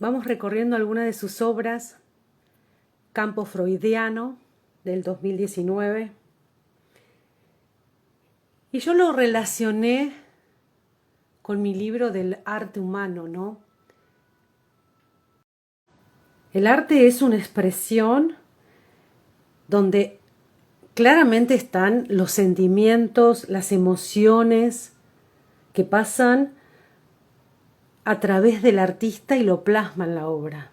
Vamos recorriendo algunas de sus obras, Campo Freudiano, del 2019, y yo lo relacioné con mi libro del arte humano, ¿no? El arte es una expresión donde claramente están los sentimientos, las emociones que pasan a través del artista y lo plasma en la obra.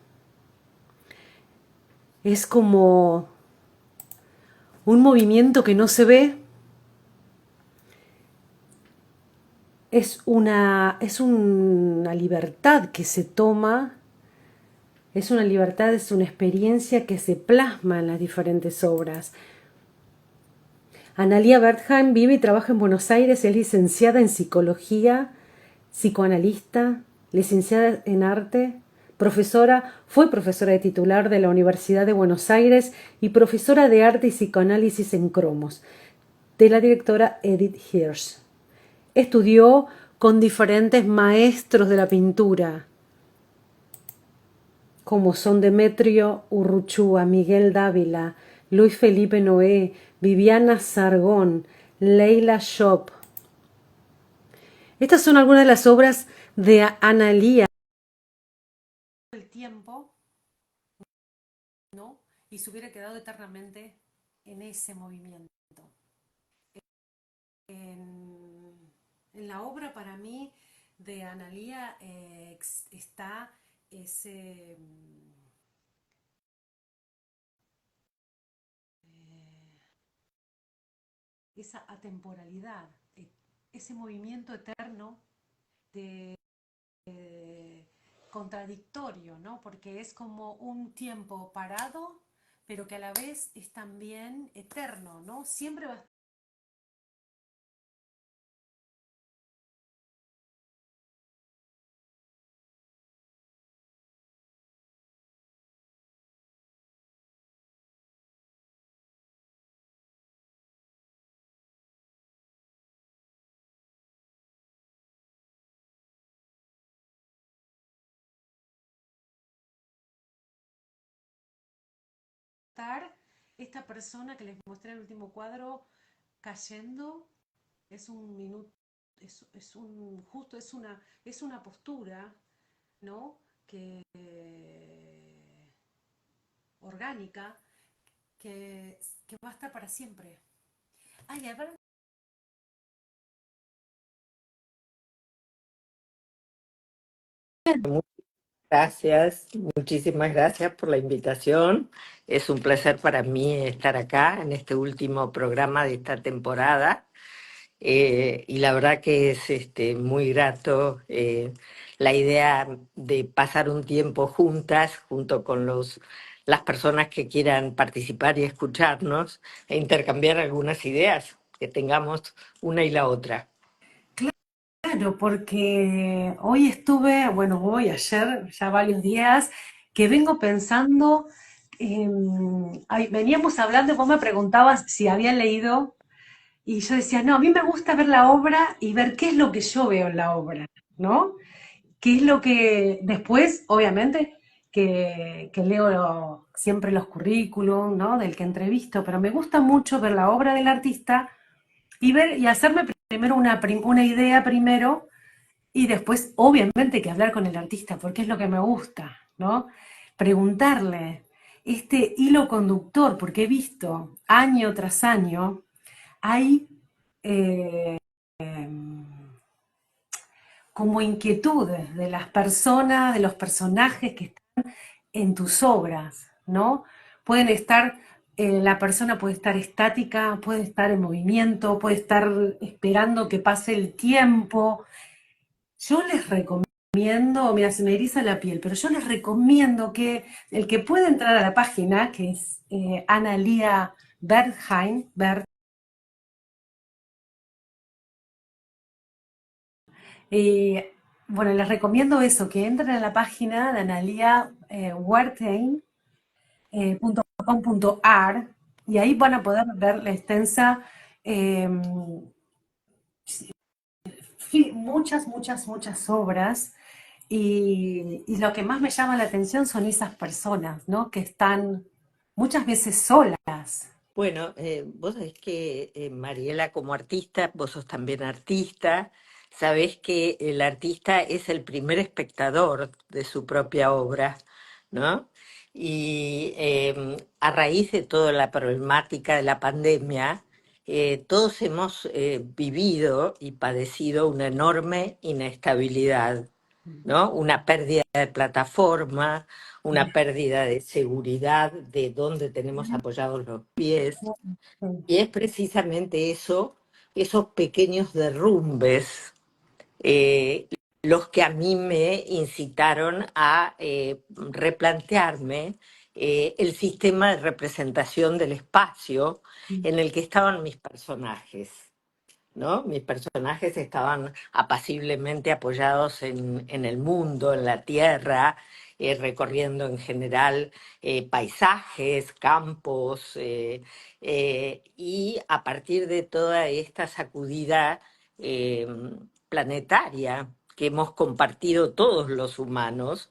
Es como un movimiento que no se ve, es una libertad que se toma, es una libertad, es una experiencia que se plasma en las diferentes obras. Analía Wertheim vive y trabaja en Buenos Aires, es licenciada en psicología, psicoanalista, licenciada en arte, fue profesora de titular de la Universidad de Buenos Aires y profesora de arte y psicoanálisis en Cromos, de la directora Edith Hirsch. Estudió con diferentes maestros de la pintura, como son Demetrio Urruchúa, Miguel Dávila, Luis Felipe Noé, Viviana Sargón, Leila Shop. Estas son algunas de las obras de Analía. El tiempo, ¿no? Y se hubiera quedado eternamente en ese movimiento. En la obra, para mí, de Analía está ese, esa atemporalidad, ese movimiento eterno de contradictorio, ¿no? Porque es como un tiempo parado, pero que a la vez es también eterno, ¿no? Siempre va a estar esta persona que les mostré en el último cuadro cayendo, es un minuto, es un justo, es una postura, ¿no? Que orgánica, que va a estar para siempre. Ay, a ver. Gracias, muchísimas gracias por la invitación. Es un placer para mí estar acá en este último programa de esta temporada. Y la verdad que es muy grato la idea de pasar un tiempo juntas, junto con las personas que quieran participar y escucharnos e intercambiar algunas ideas que tengamos una y la otra. Claro, porque hoy estuve, bueno, hoy, ayer, ya varios días, que vengo pensando, veníamos hablando, vos me preguntabas si había leído, y yo decía, no, a mí me gusta ver la obra y ver qué es lo que yo veo en la obra, ¿no? ¿Qué es lo que después, obviamente, que leo siempre los currículum, ¿no? Del que entrevisto, pero me gusta mucho ver la obra del artista y ver y hacerme primero una idea primero y después, obviamente, que hablar con el artista, porque es lo que me gusta, ¿no? Preguntarle este hilo conductor, porque he visto año tras año, hay como inquietudes de las personas, de los personajes que están en tus obras, ¿no? Pueden estar, la persona puede estar estática, puede estar en movimiento, puede estar esperando que pase el tiempo. Yo les recomiendo, mira, se me eriza la piel, pero yo les recomiendo que el que pueda entrar a la página, que es Analía Wertheim, eh, bueno, les recomiendo eso, que entren a la página de Analía Wertheim, .com.ar y ahí van a poder ver la extensa, eh, muchas, muchas, muchas obras. Y lo que más me llama la atención son esas personas, ¿no? Que están muchas veces solas. Bueno, vos sabés que Mariela como artista, vos sos también artista, sabés que el artista es el primer espectador de su propia obra, ¿no? Y a raíz de toda la problemática de la pandemia, todos hemos vivido y padecido una enorme inestabilidad, ¿no? Una pérdida de plataforma, una pérdida de seguridad de dónde tenemos apoyados los pies. Y es precisamente eso, esos pequeños derrumbes, eh, los que a mí me incitaron a replantearme el sistema de representación del espacio en el que estaban mis personajes. ¿No? Mis personajes estaban apaciblemente apoyados en el mundo, en la tierra, recorriendo en general paisajes, campos, y a partir de toda esta sacudida eh, planetaria que hemos compartido todos los humanos,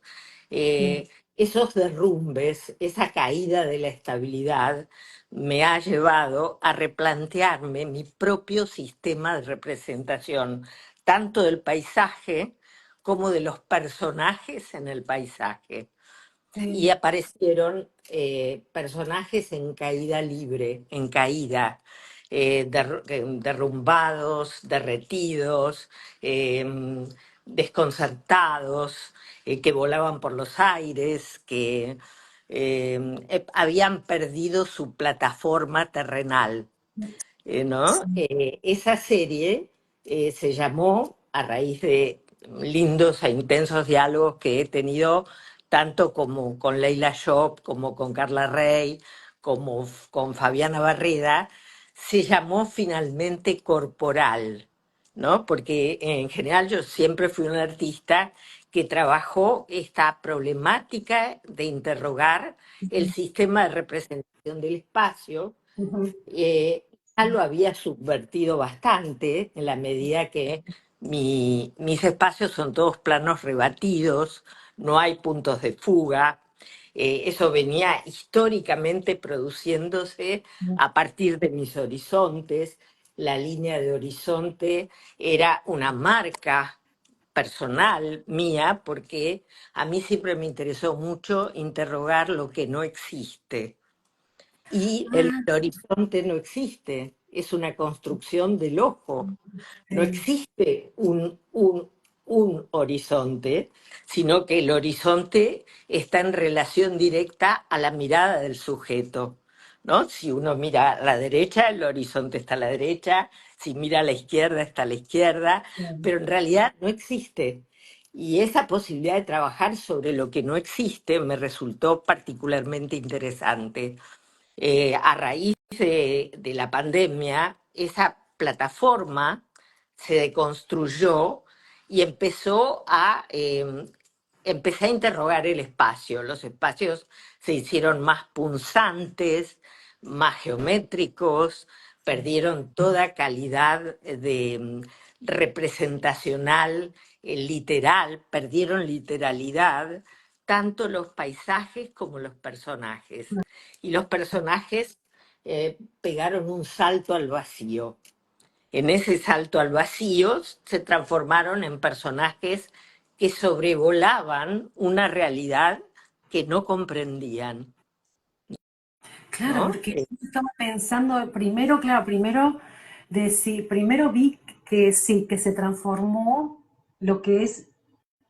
esos derrumbes, esa caída de la estabilidad, me ha llevado a replantearme mi propio sistema de representación, tanto del paisaje como de los personajes en el paisaje. Y Sí, aparecieron personajes en caída libre, en caída, derrumbados, derretidos, eh, desconcertados, que volaban por los aires, que habían perdido su plataforma terrenal. ¿No? sí. Esa serie se llamó, a raíz de lindos e intensos diálogos que he tenido, tanto como con Leila Shop, como con Carla Rey, como con Fabiana Barreda, se llamó finalmente Corporal, ¿no? Porque en general yo siempre fui un artista que trabajó esta problemática de interrogar el sistema de representación del espacio. Ujú. Ya lo había subvertido bastante en la medida que mis espacios son todos planos rebatidos, no hay puntos de fuga. Eso venía históricamente produciéndose a partir de mis horizontes. La línea de horizonte era una marca personal mía porque a mí siempre me interesó mucho interrogar lo que no existe. Y el Ah, horizonte no existe, es una construcción del ojo. No sí. existe un horizonte, sino que el horizonte está en relación directa a la mirada del sujeto, ¿no? Si uno mira a la derecha, el horizonte está a la derecha, si mira a la izquierda, está a la izquierda, Bien. pero en realidad no existe. Y esa posibilidad de trabajar sobre lo que no existe me resultó particularmente interesante. A raíz de la pandemia, esa plataforma se deconstruyó y empecé a interrogar el espacio. Los espacios se hicieron más punzantes, más geométricos, perdieron toda calidad de representacional, literal, perdieron literalidad, tanto los paisajes como los personajes. Y los personajes pegaron un salto al vacío. En ese salto al vacío se transformaron en personajes que sobrevolaban una realidad que no comprendían, Claro, ¿no? porque yo estaba pensando primero, claro, primero primero vi que sí, que se transformó lo que es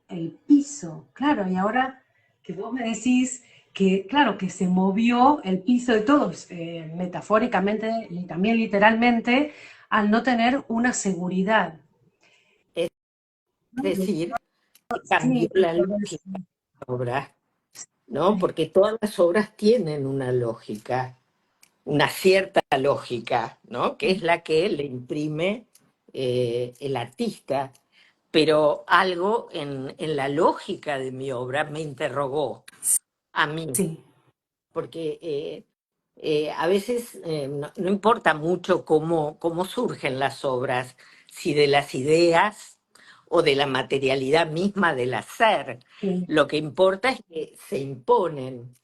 el piso, claro, y ahora que vos me decís que, claro, que se movió el piso de todos, metafóricamente y también literalmente, al no tener una seguridad. Es decir, que cambió Sí, la lógica de la obra, ¿no? sí, Porque todas las obras tienen una lógica, una cierta lógica, ¿no? Que es la que le imprime el artista. Pero algo en la lógica de mi obra me interrogó a mí, sí, porque a veces no importa mucho cómo surgen las obras, si de las ideas o de la materialidad misma del hacer. sí, Lo que importa es que se imponen.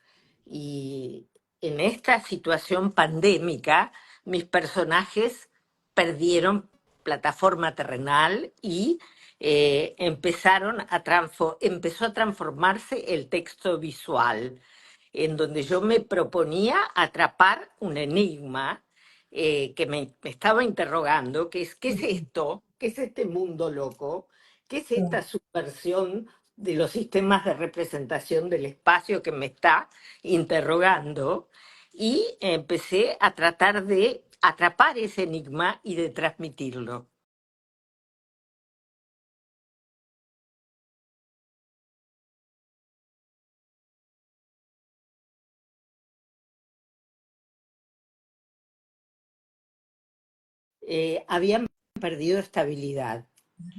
Y en esta situación pandémica, mis personajes perdieron plataforma terrenal y empezó a transformarse el texto visual, en donde yo me proponía atrapar un enigma que me estaba interrogando, que es, ¿qué es sí, esto? ¿Qué es este mundo loco? ¿Qué es esta sí. subversión de los sistemas de representación del espacio que me está interrogando? Y empecé a tratar de atrapar ese enigma y de transmitirlo. Habían perdido estabilidad,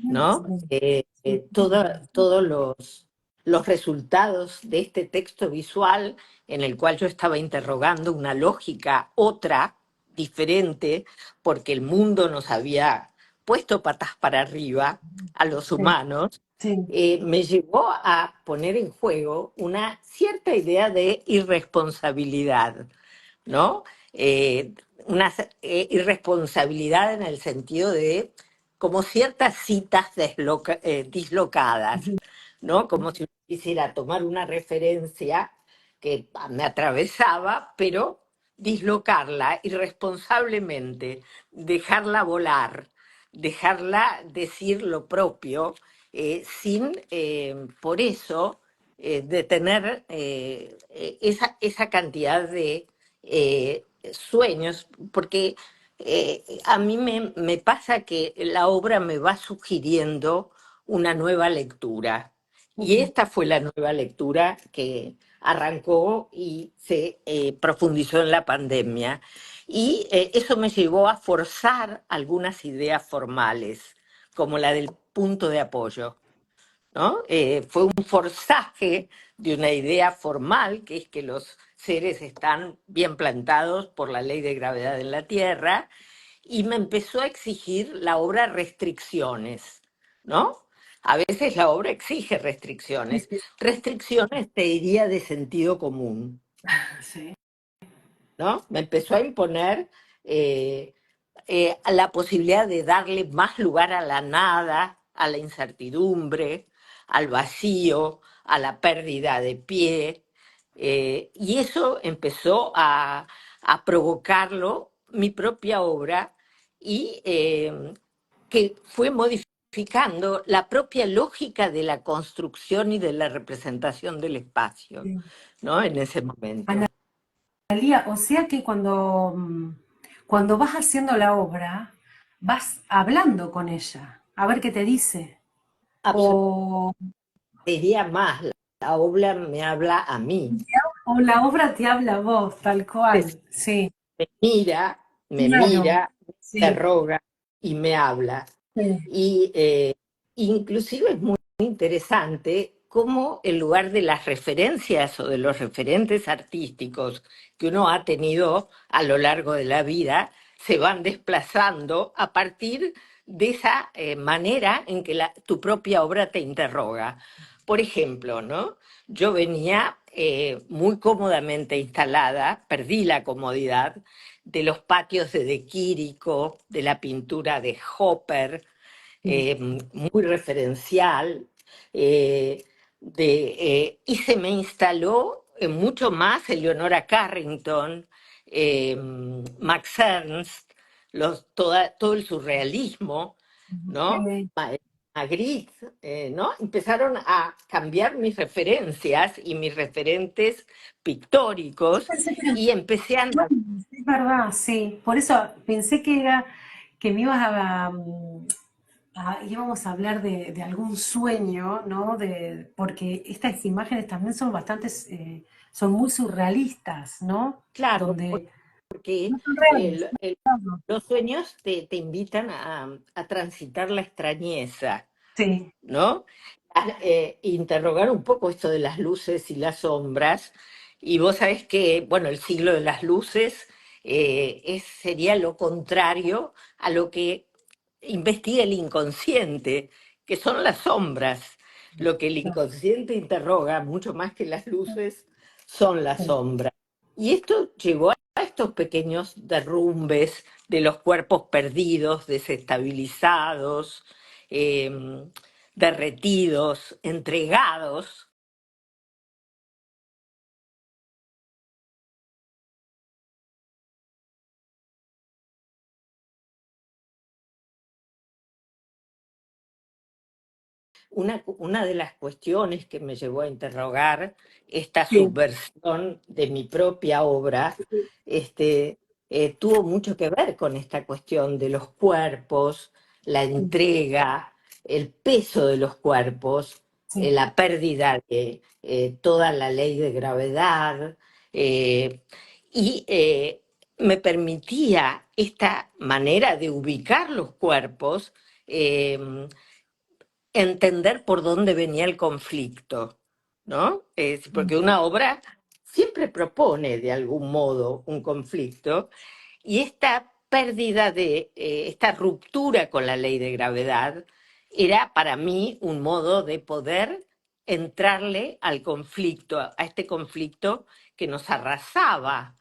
¿no? Sí, sí, Todos los resultados de este texto visual en el cual yo estaba interrogando una lógica otra, diferente, porque el mundo nos había puesto patas para arriba a los sí, humanos, sí, me llevó a poner en juego una cierta idea de irresponsabilidad, ¿no? Eh, una irresponsabilidad en el sentido de como ciertas citas dislocadas, ¿no? Como si quisiera tomar una referencia que me atravesaba, pero dislocarla irresponsablemente, dejarla volar, dejarla decir lo propio, sin por eso detener esa cantidad de sueños, porque a mí me pasa que la obra me va sugiriendo una nueva lectura. Y ujú, esta fue la nueva lectura que arrancó y se profundizó en la pandemia. Y eso me llevó a forzar algunas ideas formales, como la del punto de apoyo, ¿no? Fue un forzaje de una idea formal, que es que los seres están bien plantados por la ley de gravedad en la Tierra, y me empezó a exigir la obra restricciones, ¿no? A veces la obra exige sí, restricciones, sí, restricciones, te diría, de sentido común, sí, ¿no? Me empezó a imponer eh, la posibilidad de darle más lugar a la nada, a la incertidumbre, al vacío, a la pérdida de pie. Y eso empezó a provocarlo mi propia obra y que fue modificando la propia lógica de la construcción y de la representación del espacio, sí. ¿no? En ese momento. Analía, o sea que cuando vas haciendo la obra, vas hablando con ella, a ver qué te dice. O, Diría más, la obra me habla a mí. o la obra te habla a vos, tal Es- cual. Sí, me claro. mira, me Sí, interroga y me habla. sí, Y inclusive es muy interesante cómo en lugar de las referencias o de los referentes artísticos que uno ha tenido a lo largo de la vida, se van desplazando a partir de esa manera en que tu propia obra te interroga. Por ejemplo, ¿no? Yo venía muy cómodamente instalada, perdí la comodidad de los patios de Quirico, de la pintura de Hopper, sí. muy referencial, eh, y se me instaló mucho más Eleonora Carrington, Max Ernst, todo el surrealismo, ¿no? Sí. Magritte, ¿no? Empezaron a cambiar mis referencias y mis referentes Yo pictóricos pensé que y empecé a... es verdad, sí. Por eso pensé que era que me ibas íbamos a hablar de algún sueño, ¿no? Porque estas imágenes también son son muy surrealistas, ¿no? Claro, Donde porque no son reales. No. los sueños te invitan a transitar la extrañeza, Sí, ¿no? Interrogar un poco esto de las luces y las sombras. Y vos sabés que, bueno, el siglo de las luces sería lo contrario a lo que investiga el inconsciente, que son las sombras. Lo que el inconsciente interroga, mucho más que las luces, son las Sí, sombras. Y esto llevó a estos pequeños derrumbes de los cuerpos perdidos, desestabilizados, eh, derretidos, entregados. Una de las cuestiones que me llevó a interrogar esta sí, subversión de mi propia obra, este, tuvo mucho que ver con esta cuestión de los cuerpos, la entrega, el peso de los cuerpos, sí. la pérdida de toda la ley de gravedad, eh, y me permitía esta manera de ubicar los cuerpos. Entender por dónde venía el conflicto, ¿no? Porque una obra siempre propone de algún modo un conflicto y esta pérdida esta ruptura con la ley de gravedad era para mí un modo de poder entrarle al conflicto, a este conflicto que nos arrasaba,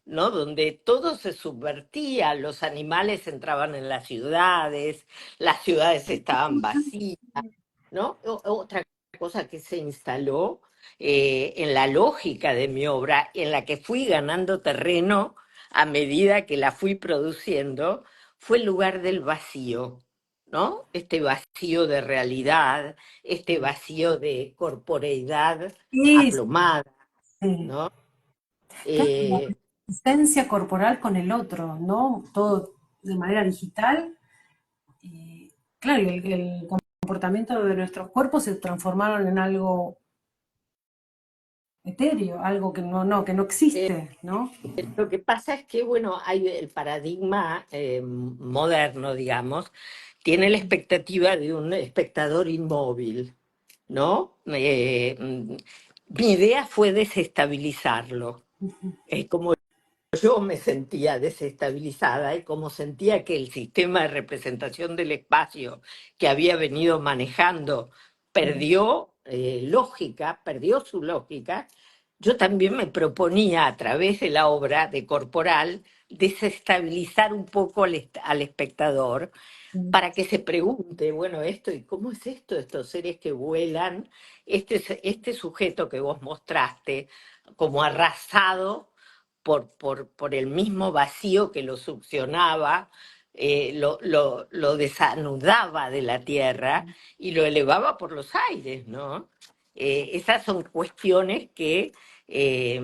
¿no? Donde todo se subvertía, los animales entraban en las ciudades estaban vacías, ¿no? Otra cosa que se instaló en la lógica de mi obra, en la que fui ganando terreno a medida que la fui produciendo, fue el lugar del vacío, ¿no? Este vacío de realidad, este vacío de corporeidad Sí, aplomada, sí. ¿no? Claro, la Eh, presencia corporal con el otro, ¿no? Todo de manera digital. Y, claro, y el comportamiento de nuestros cuerpos se transformaron en algo etéreo, algo que no existe, ¿no? Lo que pasa es que, bueno, hay el paradigma moderno, digamos, tiene la expectativa de un espectador inmóvil, ¿no? Mi idea fue desestabilizarlo. Como yo me sentía desestabilizada y como sentía que el sistema de representación del espacio que había venido manejando perdió lógica, perdió su lógica, yo también me proponía a través de la obra de Corporal desestabilizar un poco al espectador para que se pregunte, bueno, esto, ¿y cómo es esto? Estos seres que vuelan, este sujeto que vos mostraste como arrasado por el mismo vacío que lo succionaba, lo desanudaba de la tierra y lo elevaba por los aires, ¿no? Esas son cuestiones que eh,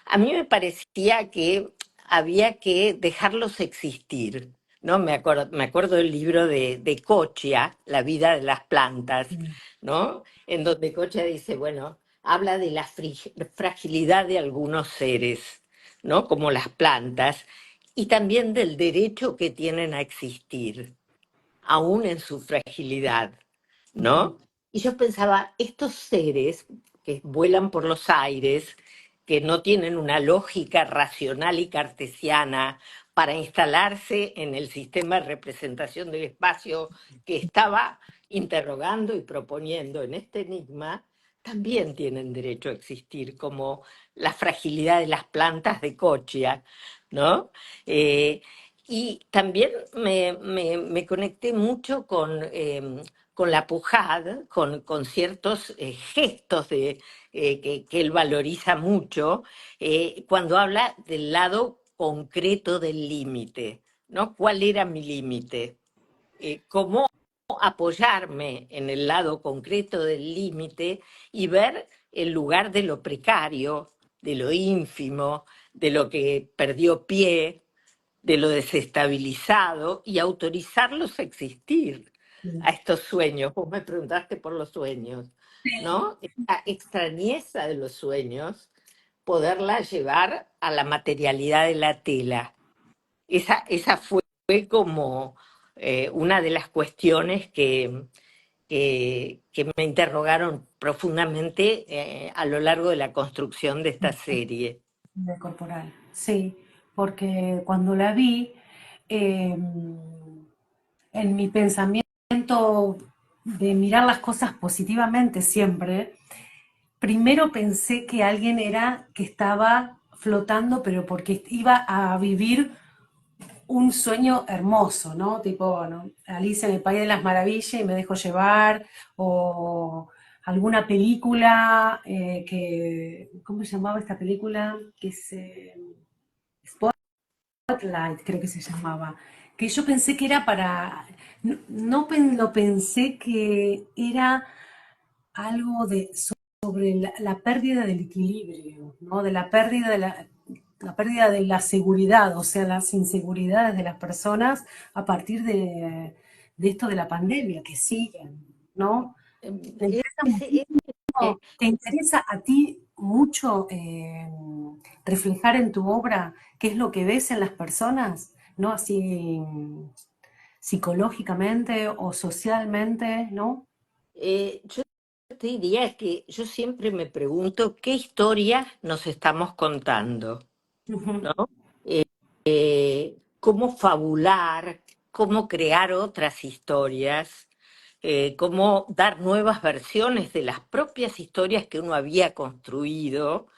a mí me parecía que había que dejarlos existir, ¿no? Me acuerdo del libro de Cochia, La vida de las plantas, ¿no? En donde Cochia dice, bueno, habla de la fragilidad de algunos seres, ¿no? Como las plantas, y también del derecho que tienen a existir, aún en su fragilidad, ¿no? Y yo pensaba, estos seres que vuelan por los aires, que no tienen una lógica racional y cartesiana para instalarse en el sistema de representación del espacio que estaba interrogando y proponiendo en este enigma, también tienen derecho a existir, como la fragilidad de las plantas de Cochia, ¿no? Eh, y también me conecté mucho con la Pujad, con ciertos gestos que él valoriza mucho, cuando habla del lado concreto del límite, ¿no? ¿Cuál era mi límite? ¿Cómo apoyarme en el lado concreto del límite y ver el lugar de lo precario, de lo ínfimo, de lo que perdió pie, de lo desestabilizado y autorizarlos a existir, a estos sueños? Vos me preguntaste por los sueños, ¿no? Esta extrañeza de los sueños, poderla llevar a la materialidad de la tela. Esa fue como una de las cuestiones que me interrogaron profundamente a lo largo de la construcción de esta serie. De corporal, sí, porque cuando la vi, en mi pensamiento de mirar las cosas positivamente siempre, primero pensé que alguien era que estaba flotando, pero porque iba a vivir un sueño hermoso, ¿no? Tipo, bueno, Alicia en el País de las Maravillas y me dejo llevar, o alguna película ¿cómo se llamaba esta película? Que se Spotlight, creo que se llamaba, que yo pensé que era para, lo pensé que era algo sobre la pérdida del equilibrio, ¿no? De la pérdida de la seguridad, o sea, las inseguridades de las personas a partir de esto de la pandemia que siguen, ¿no? Me interesa Ese, muchísimo, ¿te interesa a ti mucho reflejar en tu obra qué es lo que ves en las personas, ¿no? Así psicológicamente o socialmente, ¿no? yo te diría que yo siempre me pregunto qué historia nos estamos contando, Ujú, ¿no? Cómo fabular, cómo crear otras historias, cómo dar nuevas versiones de las propias historias que uno había construido,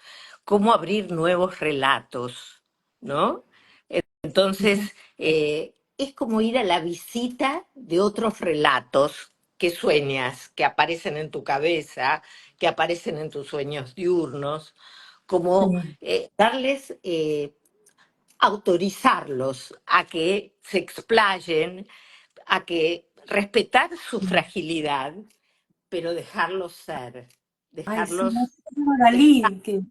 cómo abrir nuevos relatos, ¿no? ujú. Entonces, es como ir a la visita de otros relatos que sueñas, que aparecen en tu cabeza, que aparecen en tus sueños diurnos, como Sí. darles, autorizarlos a que se explayen, a que respetar su fragilidad, pero dejarlos ser, Ay, sí, no dejarlos sé, como estar. Dalí, que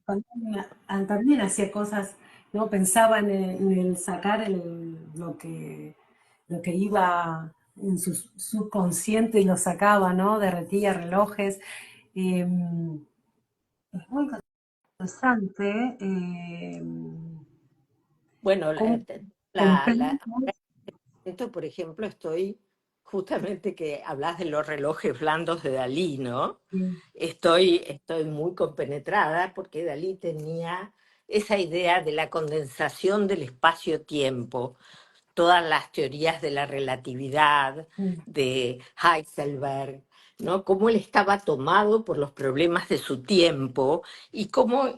también hacía cosas, ¿no? Pensaba en el sacar lo que iba en su subconsciente y lo sacaba, ¿no? Derretía relojes. Eh, es muy interesante Bueno, cómo la, completa. por ejemplo, estoy, justamente que hablas de los relojes blandos de Dalí, ¿no? Estoy muy compenetrada porque Dalí tenía esa idea de la condensación del espacio-tiempo, todas las teorías de la relatividad, de Heisenberg, ¿no? Cómo él estaba tomado por los problemas de su tiempo y cómo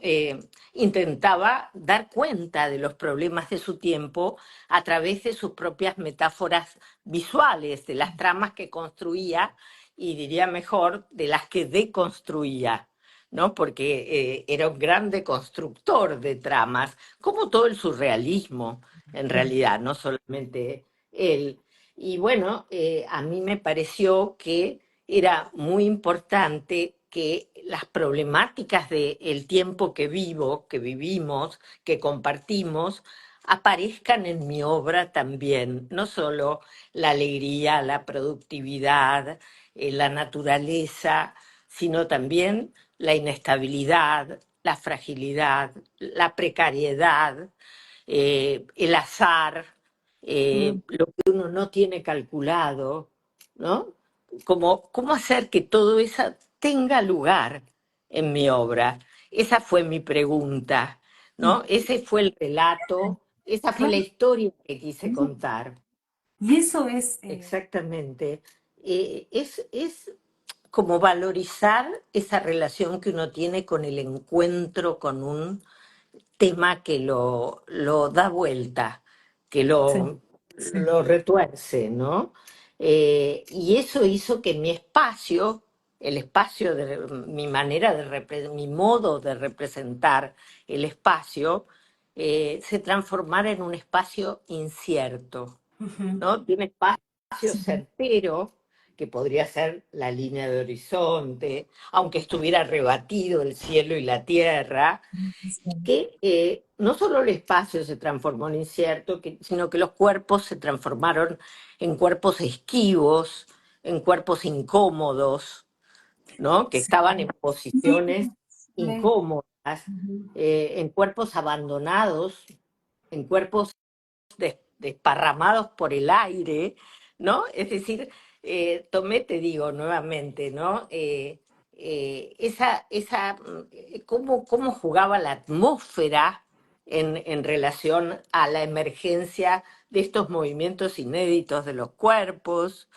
intentaba dar cuenta de los problemas de su tiempo a través de sus propias metáforas visuales, de las tramas que construía y diría mejor, de las que deconstruía. ¿No? Porque era un gran deconstructor de tramas, como todo el surrealismo en realidad, no solamente él. Y bueno, a mí me pareció que era muy importante que las problemáticas del tiempo que vivo, que vivimos, que compartimos, aparezcan en mi obra también, no solo la alegría, la productividad, la naturaleza, sino también la inestabilidad, la fragilidad, la precariedad, el azar, lo que uno no tiene calculado, ¿no? ¿Cómo hacer que todo eso tenga lugar en mi obra? Esa fue mi pregunta, ¿no? Ese fue el relato, esa fue la Claro, historia que quise contar. y eso es, Exactamente. Es como valorizar esa relación que uno tiene con el encuentro con un tema que lo da vuelta, que sí, sí. lo retuerce, ¿no? Y eso hizo que mi espacio, el espacio de mi manera mi modo de representar el espacio, se transformara en un espacio incierto, Ujú, ¿no? De un espacio sí, certero, que podría ser la línea de horizonte, aunque estuviera rebatido el cielo y la tierra, sí, que no solo el espacio se transformó en incierto, sino que los cuerpos se transformaron en cuerpos esquivos, en cuerpos incómodos, ¿no? Que sí. estaban en posiciones Sí, incómodas, ujú, en cuerpos abandonados, en cuerpos desparramados por el aire, ¿no? Es decir, tomé, te digo nuevamente, ¿no? Cómo jugaba la atmósfera en relación a la emergencia de estos movimientos inéditos de los cuerpos,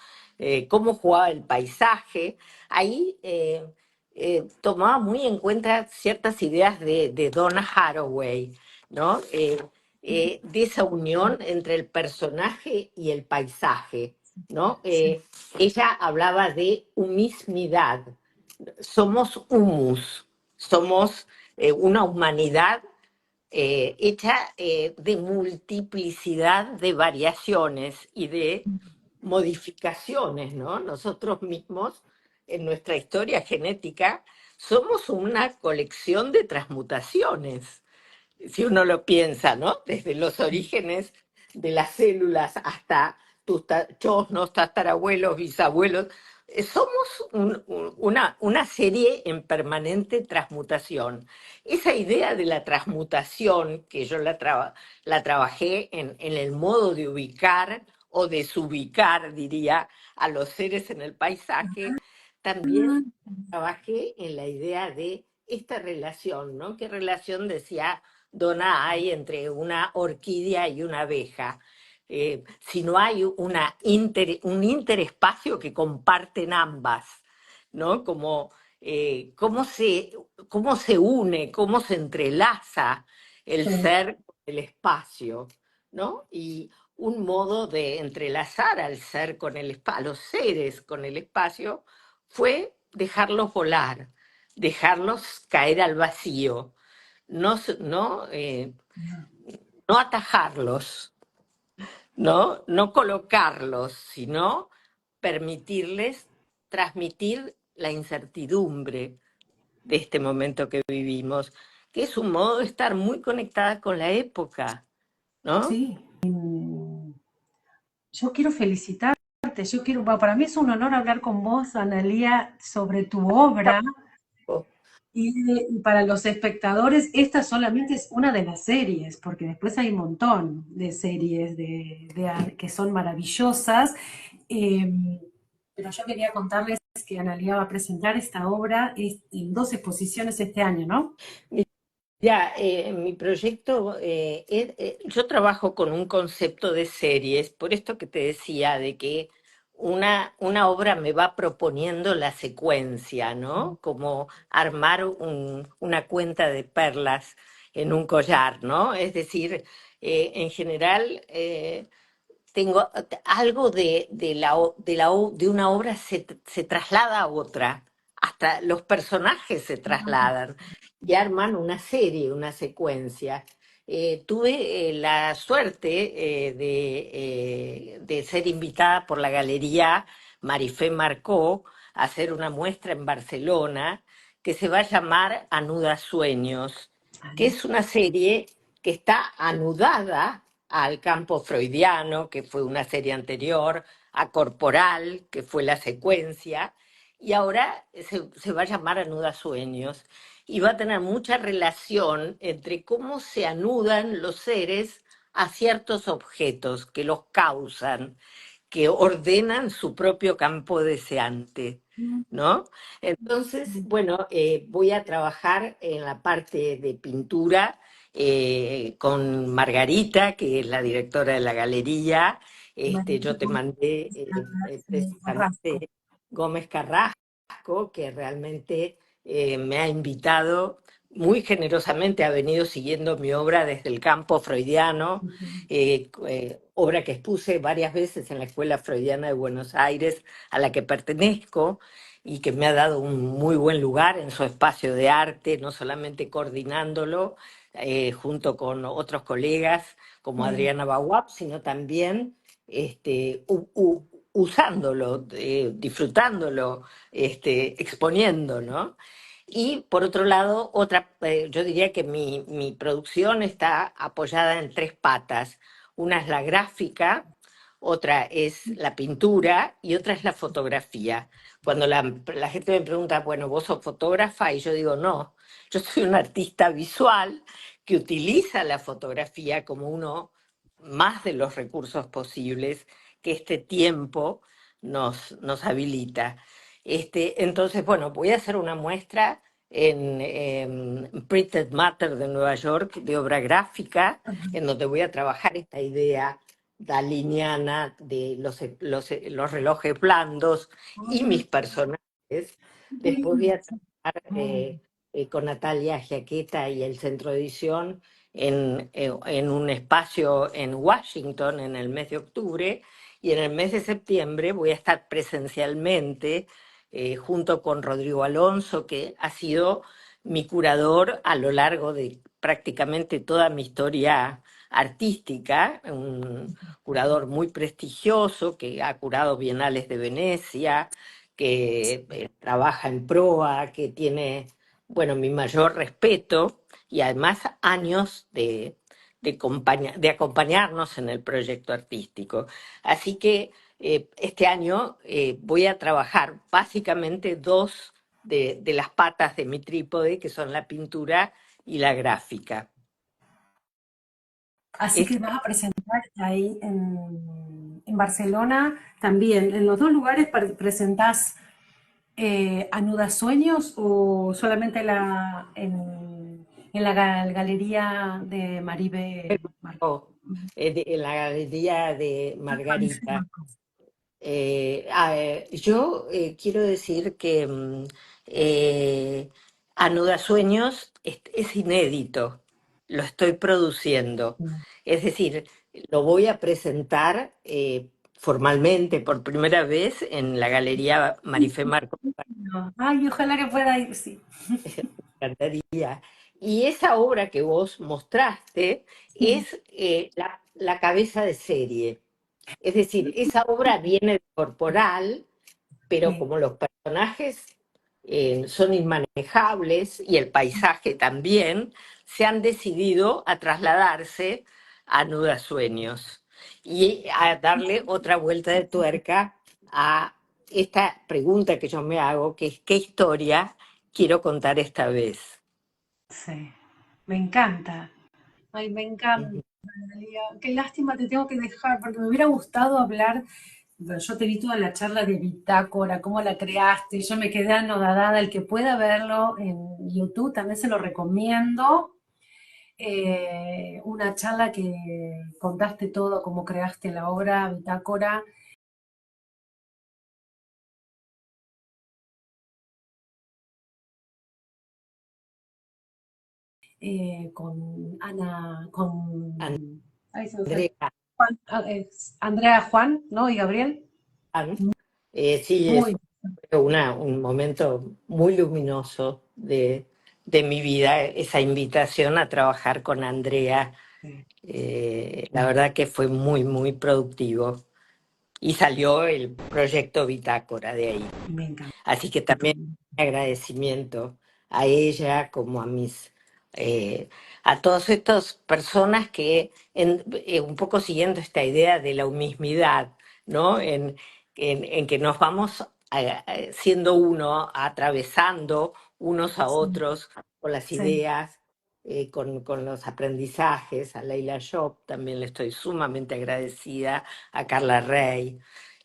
cómo jugaba el paisaje. Ahí tomaba muy en cuenta ciertas ideas de Donna Haraway, ¿no? De esa unión entre el personaje y el paisaje, ¿no? Sí, Ella hablaba de humismidad. Somos humus, somos una humanidad hecha de multiplicidad de variaciones y de modificaciones, ¿no? Nosotros mismos, en nuestra historia genética, somos una colección de transmutaciones, si uno lo piensa, ¿no? Desde los orígenes de las células hasta tus chosnos, tatarabuelos, bisabuelos, somos una serie en permanente transmutación. Esa idea de la transmutación, que yo la trabajé en el modo de ubicar o desubicar, diría, a los seres en el paisaje, también trabajé en la idea de esta relación, ¿no? ¿Qué relación decía Donna hay entre una orquídea y una abeja? Si no hay un interespacio que comparten ambas, ¿no? Como cómo cómo se une, cómo se entrelaza el sí, ser con el espacio, ¿no? Y un modo de entrelazar al ser con a los seres con el espacio fue dejarlos volar, dejarlos caer al vacío, no, no atajarlos, no colocarlos, sino permitirles transmitir la incertidumbre de este momento que vivimos, que es un modo de estar muy conectada con la época, ¿no? sí. Yo quiero felicitarte, yo quiero, bueno, para mí es un honor hablar con vos, Analía, sobre tu obra. Y para los espectadores, esta solamente es una de las series, porque después hay un montón de series que son maravillosas. Eh, pero yo quería contarles que Analia va a presentar esta obra en dos exposiciones este año, ¿no? Ya, en mi proyecto, yo trabajo con un concepto de series, por esto que te decía, de que una obra me va proponiendo la secuencia, ¿no? Como armar una cuenta de perlas en un collar, ¿no? Es decir, en general, tengo algo de una obra se traslada a otra, hasta los personajes se trasladan y arman una serie, una secuencia. Tuve la suerte de ser invitada por la Galería Marifé Marcó a hacer una muestra en Barcelona que se va a llamar Anuda Sueños, que es una serie que está anudada al campo freudiano, que fue una serie anterior, a Corporal, que fue la secuencia, y ahora se va a llamar Anuda Sueños, y va a tener mucha relación entre cómo se anudan los seres a ciertos objetos que los causan, que ordenan su propio campo deseante, ¿no? Entonces, bueno, voy a trabajar en la parte de pintura con Margarita, que es la directora de la galería. Yo te mandé Carrasco. precisamente Gómez Carrasco, que realmente me ha invitado muy generosamente, ha venido siguiendo mi obra desde el campo freudiano, obra que expuse varias veces en la Escuela Freudiana de Buenos Aires, a la que pertenezco, y que me ha dado un muy buen lugar en su espacio de arte, no solamente coordinándolo junto con otros colegas como Sí. Adriana Baguap, sino también usándolo, disfrutándolo, exponiendo, ¿no? Y por otro lado, yo diría que mi producción está apoyada en tres patas. Una es la gráfica, otra es la pintura y otra es la fotografía. Cuando la gente me pregunta, bueno, ¿vos sos fotógrafa? Y yo digo, no, yo soy un artista visual que utiliza la fotografía como uno más de los recursos posibles que este tiempo nos habilita. Entonces, bueno, voy a hacer una muestra en Printed Matter de Nueva York de obra gráfica, en donde voy a trabajar esta idea daliniana de los relojes blandos y mis personajes. Qué Después voy lindo. a trabajar con Natalia Giaqueta y el Centro de Edición en un espacio en Washington en el mes de octubre, y en el mes de septiembre voy a estar presencialmente junto con Rodrigo Alonso, que ha sido mi curador a lo largo de prácticamente toda mi historia artística, un curador muy prestigioso que ha curado bienales de Venecia, que trabaja en proa, que tiene, bueno, mi mayor respeto y además años de acompañarnos en el proyecto artístico. Así que este año voy a trabajar básicamente dos de las patas de mi trípode, que son la pintura y la gráfica. Así Es que vas a presentar ahí en Barcelona también. ¿En los dos lugares presentás Anuda Sueños o solamente en la galería de Maribe Marco? en la galería de Maricel Margarita. Marco. Yo quiero decir que Anudasueños es inédito, lo estoy produciendo. Es decir, lo voy a presentar formalmente por primera vez en la Galería Marifé Marco. No. Ay, ojalá que pueda ir, sí. Me encantaría. Y esa obra que vos mostraste Sí, es la cabeza de serie. Es decir, esa obra viene de corporal, pero sí. como los personajes son inmanejables y el paisaje también, se han decidido a trasladarse a Nudasueños y a darle otra vuelta de tuerca a esta pregunta que yo me hago, que es ¿qué historia quiero contar esta vez? Sí. Me encanta. Ay, me encanta, Ujú. Analia. Qué lástima te tengo que dejar, porque me hubiera gustado hablar. Bueno, yo te vi toda la charla de Bitácora, cómo la creaste. Yo me quedé anodadada. El que pueda verlo en YouTube también se lo recomiendo. Una charla que contaste todo, cómo creaste la obra Bitácora, con Ana, ay, se me fue. Andrea, Andrea Juan, ¿no? Y Gabriel. sí, es Muy. un momento muy luminoso de mi vida, esa invitación a trabajar con Andrea. La verdad que fue muy, muy productivo y salió el proyecto Bitácora de ahí. Me encanta. Así que también agradecimiento a ella como a todas estas personas que un poco siguiendo esta idea de la mismidad, ¿no? En que nos vamos siendo uno, atravesando unos a Sí, otros con las sí. ideas, con los aprendizajes. A Leila Shop también le estoy sumamente agradecida, a Carla Rey.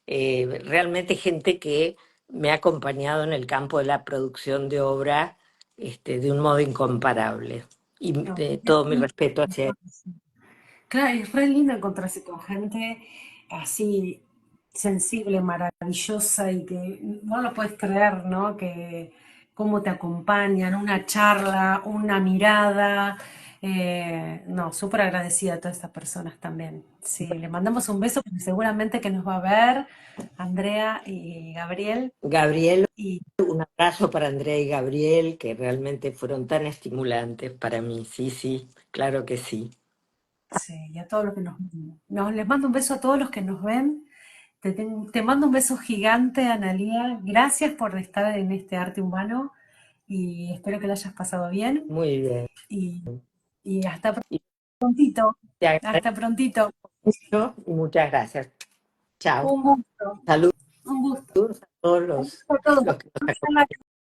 Realmente gente que me ha acompañado en el campo de la producción de obra de un modo incomparable. Y No, es todo mi respeto hacia él. claro, es re lindo encontrarse con gente así sensible, maravillosa y que no lo puedes creer, ¿no? Que cómo te acompañan, una charla, una mirada. No, súper agradecida a todas estas personas también. Sí, le mandamos un beso porque seguramente que nos va a ver Andrea y Gabriel. Gabriel, Y un abrazo para Andrea y Gabriel, que realmente fueron tan estimulantes para mí. Sí, sí, claro que sí. sí, y a todos los que les mando un beso a todos los que nos ven. Te mando un beso gigante, Analía. Gracias por estar en este arte humano y espero que lo hayas pasado bien. Muy bien. Y, y hasta Y prontito. te agradezco Hasta prontito. mucho y muchas gracias. Chao. Un gusto. Saludos Un gusto. a todos Un gusto a todos. los que nos Susana, acompañan.